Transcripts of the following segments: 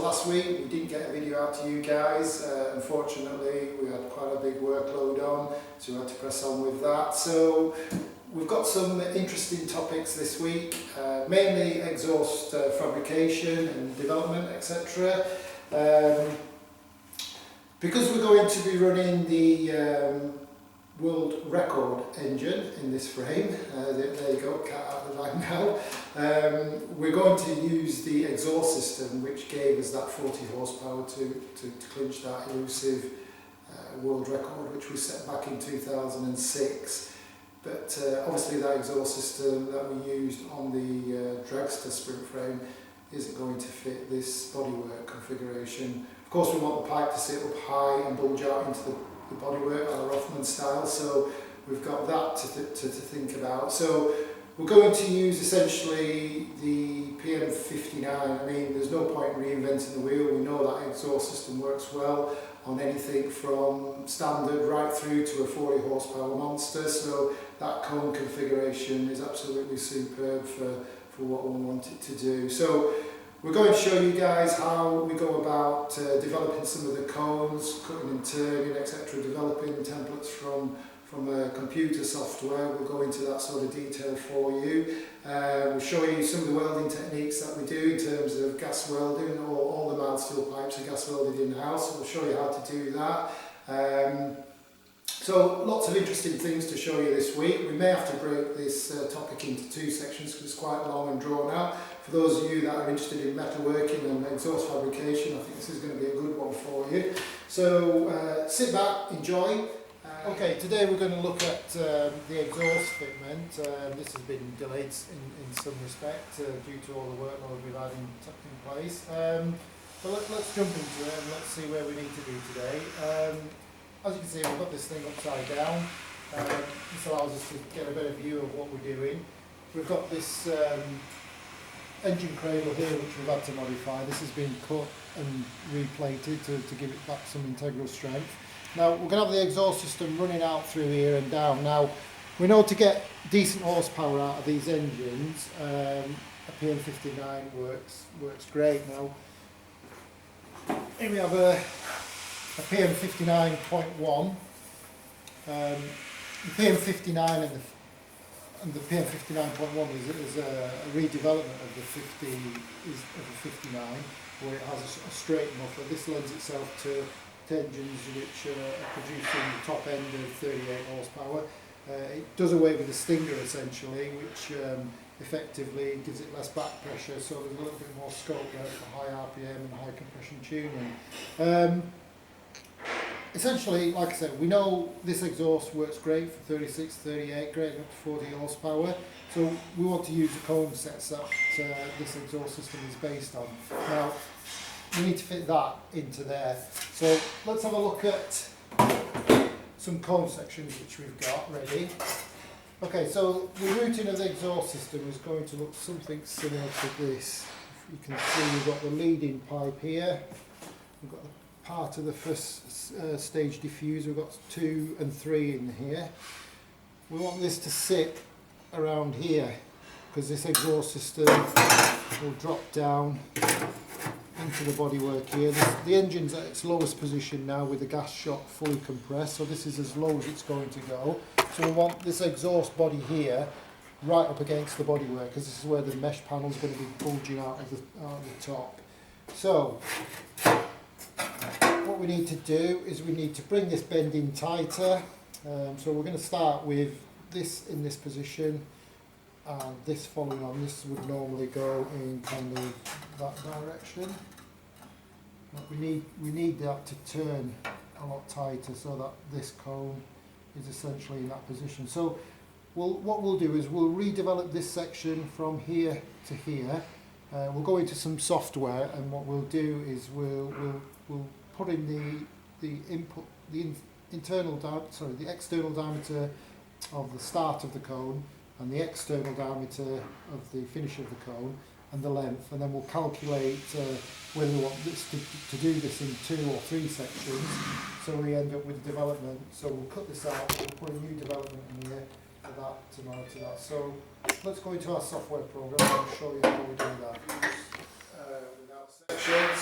last week we didn't get a video out to you guys. Unfortunately, we had quite a big workload on, so we had to press on with that. So we've got some interesting topics this week, mainly exhaust fabrication and development, etc. Because we're going to be running the world record engine in this frame, there you go, cat out of the bag now. We're going to use the exhaust system which gave us that 40 horsepower to clinch that elusive world record which we set back in 2006. But obviously that exhaust system that we used on the dragster sprint frame isn't going to fit this bodywork configuration. Of course we want the pipe to sit up high and bulge out into the bodywork on the Rothman style, so we've got that to think about. So we're going to use essentially the PM59. I mean, there's no point reinventing the wheel. We know that exhaust system works well on anything from standard right through to a 40 horsepower monster, so that cone configuration is absolutely superb for what we want it to do. So we're going to show you guys how we go about developing some of the cones, cutting and turning, etc., developing templates from computer software. We'll go into that sort of detail for you. We'll show you some of the welding techniques that we do in terms of gas welding. All the mild steel pipes are gas welded in-house, so we'll show you how to do that. So lots of interesting things to show you this week. We may have to break this topic into two sections because it's quite long and drawn out. For those of you that are interested in metalworking and exhaust fabrication, I think this is going to be a good one for you. So sit back, enjoy. Okay, today we're going to look at the exhaust fitment. This has been delayed in some respect due to all the workload we've had in place. But let's jump into it and let's see where we need to be today. As you can see, we've got this thing upside down. This allows us to get a better view of what we're doing. We've got this engine cradle here which we've had to modify. This has been cut and replated to give it back some integral strength. Now we're going to have the exhaust system running out through here and down. Now we know to get decent horsepower out of these engines, a PM59 works great. Now here we have a PM59.1. The PM59 and the PM59.1 is a redevelopment of the 59, where it has a straight muffler. This lends itself to engines which are producing the top end of 38 horsepower. It does away with the stinger essentially, which effectively gives it less back pressure, so there's a little bit more scope there for high RPM and high compression tuning. Essentially, like I said, we know this exhaust works great for 36, 38, great up to 40 horsepower. So we want to use the cone sets that this exhaust system is based on. Now, we need to fit that into there. So let's have a look at some cone sections which we've got ready. Okay, so the routing of the exhaust system is going to look something similar to this. You can see we've got the leading pipe here. We've got the part of the first stage diffuser. We've got 2 and 3 in here. We want this to sit around here because this exhaust system will drop down into the bodywork here. The engine's at its lowest position now with the gas shock fully compressed, so this is as low as it's going to go. So we want this exhaust body here right up against the bodywork because this is where the mesh panel is going to be bulging out of the top. So what we need to do is we need to bring this bend in tighter. So we're going to start with this in this position and this following on. This would normally go in kind of that direction. But we need that to turn a lot tighter so that this cone is essentially in that position. So what we'll do is we'll redevelop this section from here to here. We'll go into some software, and what we'll do is we'll put in the external diameter of the start of the cone and the external diameter of the finish of the cone and the length, and then we'll calculate whether we want this to do this in 2 or 3 sections, so we end up with development. So we'll cut this out, we'll put a new development in here for that to monitor that. So let's go into our software program and I'll show you how we do that. Without sections.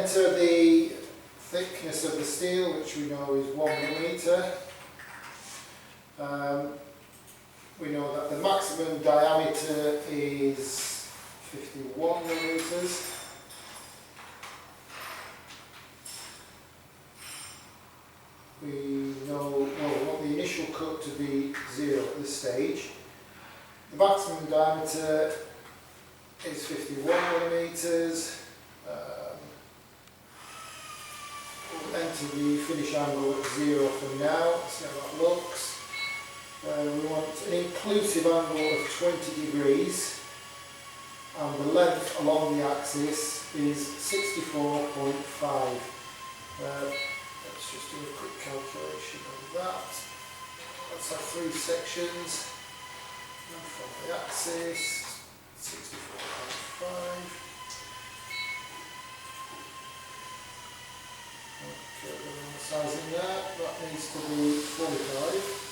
enter the thickness of the steel, which we know is 1mm. We know that the maximum diameter is 51mm. We know, well, we want the initial cut to be 0 at this stage. The maximum diameter is 51mm. We'll enter the finish angle at 0 for now, see how that looks. We want an inclusive angle of 20 degrees, and the length along the axis is 64.5. Let's just do a quick calculation of that. Let's have 3 sections. And from the axis, 64.5. Okay, the size in there, that needs to be 45.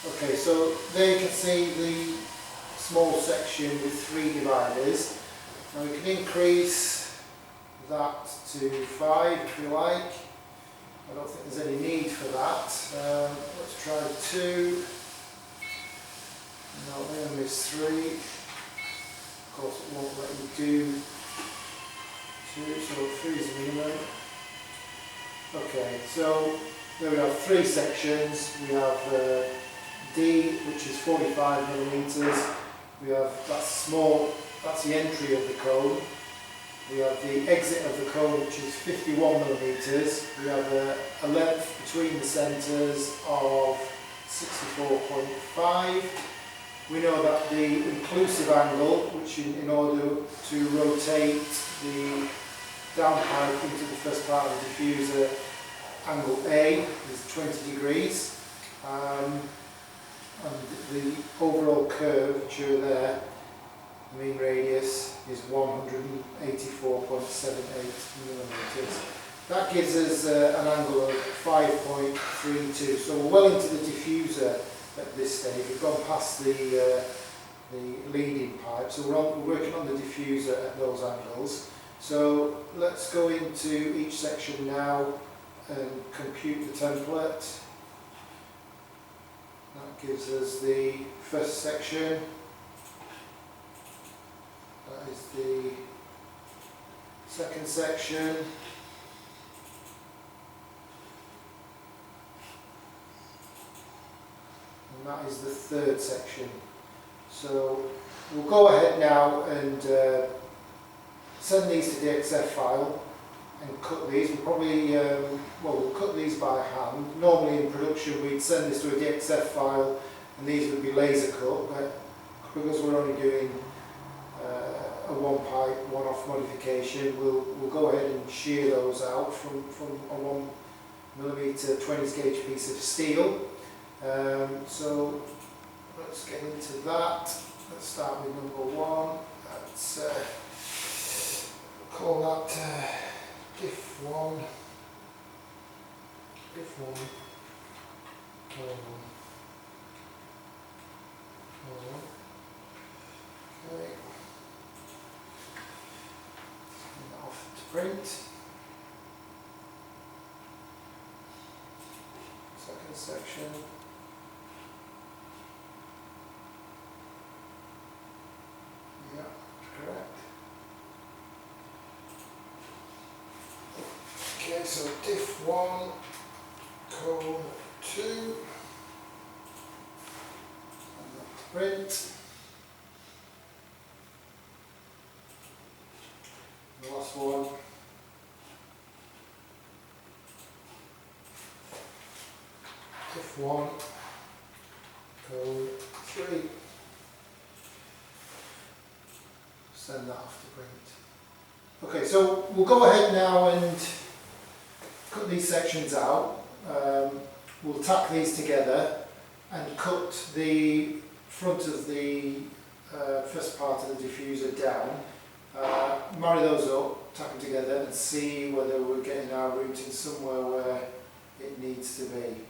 Okay, so there you can see the small section with 3 dividers. Now we can increase that to 5 if you like. I don't think there's any need for that. Let's try 2. No, we only miss 3. Of course it won't let you do 2, so 3 is the minimum. Okay, so there we have 3 sections. We have D, which is 45mm. We have that's small, that's the entry of the cone. We have the exit of the cone, which is 51mm. We have a length between the centres of 64.5. We know that the inclusive angle, which in order to rotate the downpipe into the first part of the diffuser, angle A is 20 degrees. And the overall curve, which are there, the mean radius is 184.78mm. That gives us an angle of 5.32. So we're well into the diffuser at this stage. We've gone past the leading pipe, so we're working on the diffuser at those angles. So let's go into each section now and compute the template. That gives us the first section. That is the second section. And that is the third section. So we'll go ahead now and send these to DXF file and cut these. We'll probably, we'll cut these by hand. Normally in production we'd send this to a DXF file and these would be laser cut, but because we're only doing a one pipe, one off modification, we'll go ahead and shear those out from a 1mm 20 gauge piece of steel. So let's get into that. Let's start with number 1. Let's call that diff 1. Diff 1. Okay. Send that off to print. Second section. Yeah, correct. Okay, so diff 1, cone 2, and that's print. The last one. Diff 1, cone 3. Send that off to print. Okay, so we'll go ahead now and cut these sections out. We'll tack these together and cut the front of the first part of the diffuser down. Marry those up, tack them together and see whether we're getting our routing somewhere where it needs to be.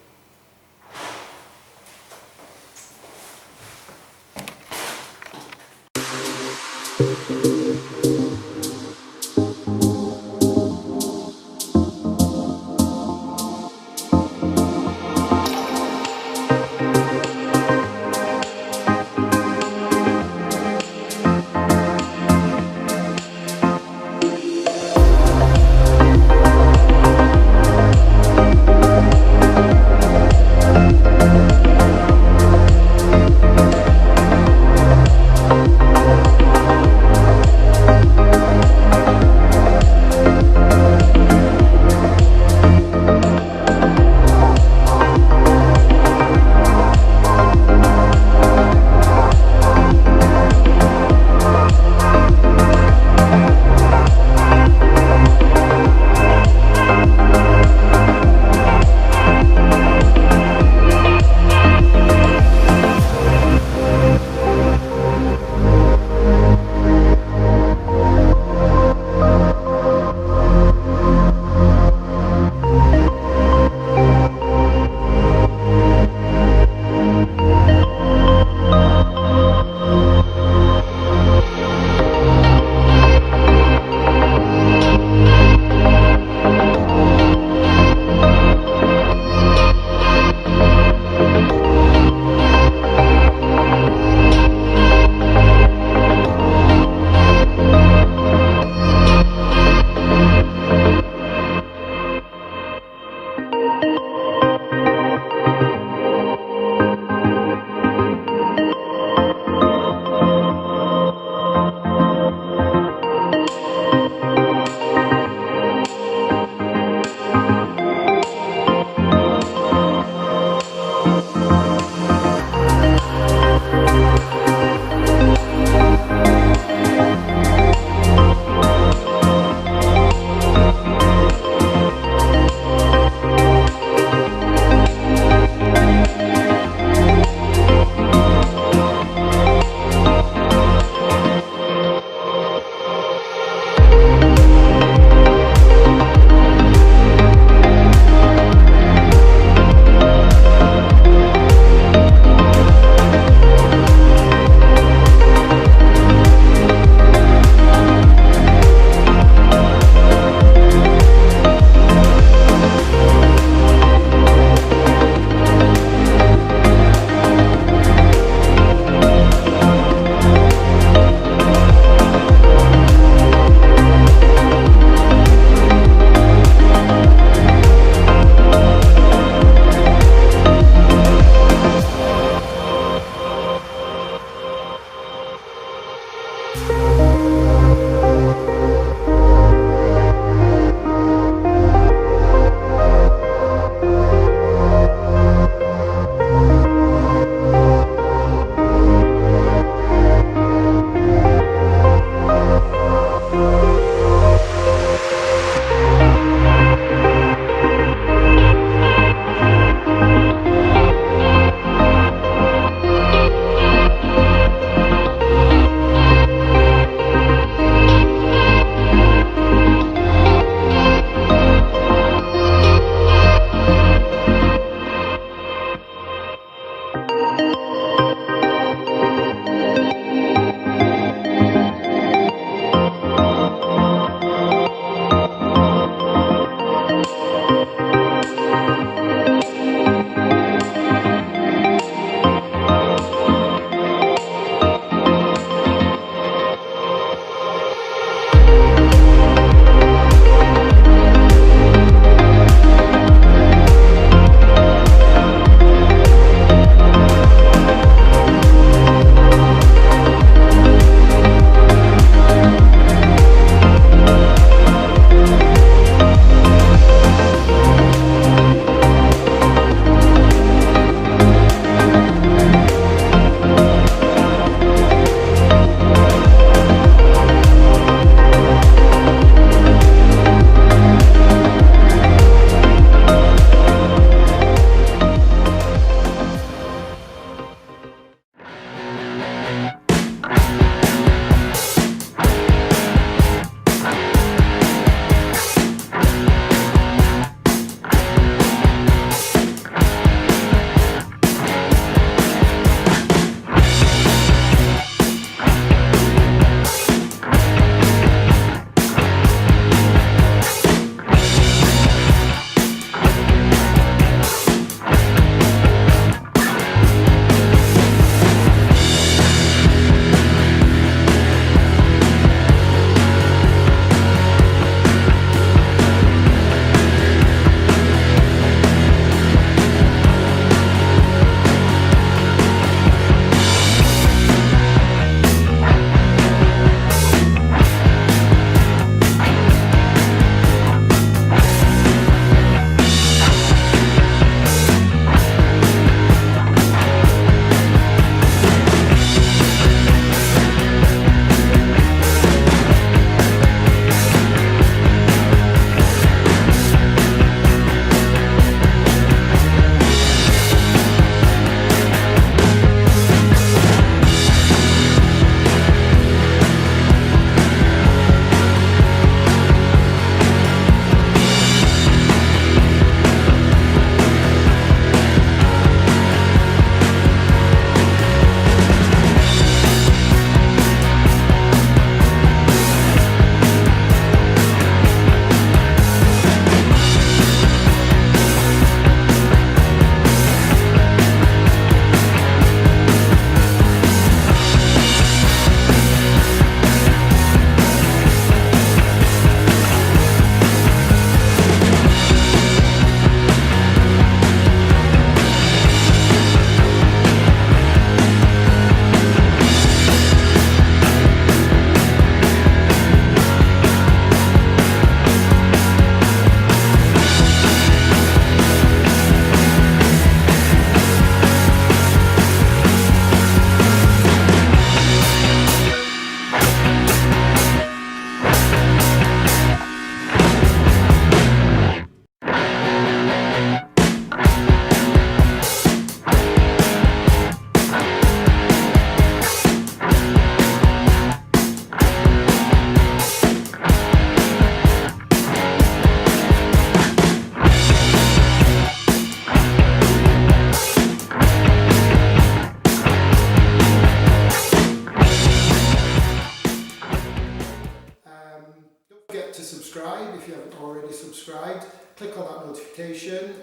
to subscribe if you haven't already subscribed. Click on that notification.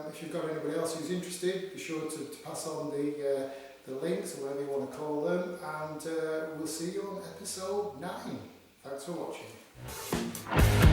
If you've got anybody else who's interested, be sure to pass on the links, or whatever you want to call them, and we'll see you on episode 9. Thanks for watching.